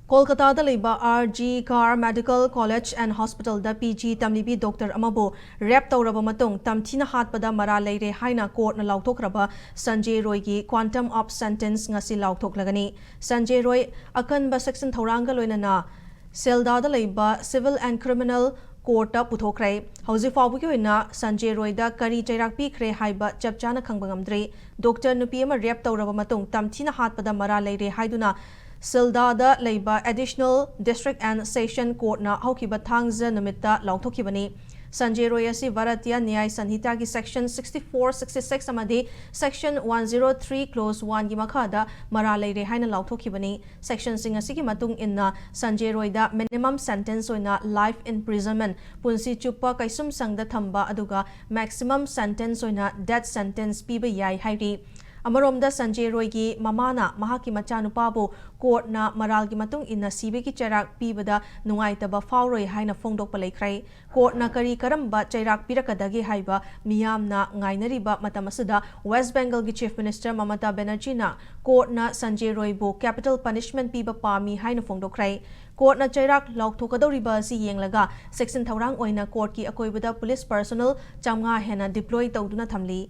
Kolkata da leba RG Car Medical College and Hospital da PG tamlibi Dr. Amabu rep tawraba matung tamthina hatpada mara leire haina court na lauthokraba Sanjay Roy gi quantum of sentence ngasi lauthoklagani. Sanjay Roy akanba section thoranga loinana Selda da leba Civil and Criminal Court puthokrai. Hausi fabu ki oina Sanjay Roy da kari chairak pikre haiba chapchana khangbangamdre. Dr. Nupi ama rep tawraba matung tamthina hatpada mara leire haiduna Silda da Leiba Additional District and Session Court na haukiba thangza namitta lauthokibani. Sanjay Roy asi Bharatiya Nyay Sanhita ki Section 64-66 amadi Section 103 Clause 1 gi makhada mara leire haina lauthokibani. Section sing asigi matung inna Sanjay Roy da minimum sentence oina life imprisonment punsi chupa kaisum sangda thamba aduga maximum sentence oina death sentence piba yai hairi. Amaromda Sanjay Roy gi mamana mahaki machanupabu court na maral gi matung inna sibe ki chairak pibada nungaitaba fauroi haina phongdokpa leikrai. Court na kari karamba chairak pirakadagi haiba miyamna ngainariba matamasuda West Bengal gi Chief Minister Mamata Banerjee na court na Sanjay Roy bu capital punishment piba pami haina phongdokrai. Court na chairak lauthokadoriba si yenglaga section thaurang oina court ki akoibada police personnel chamnga hena deploy tawduna thamli.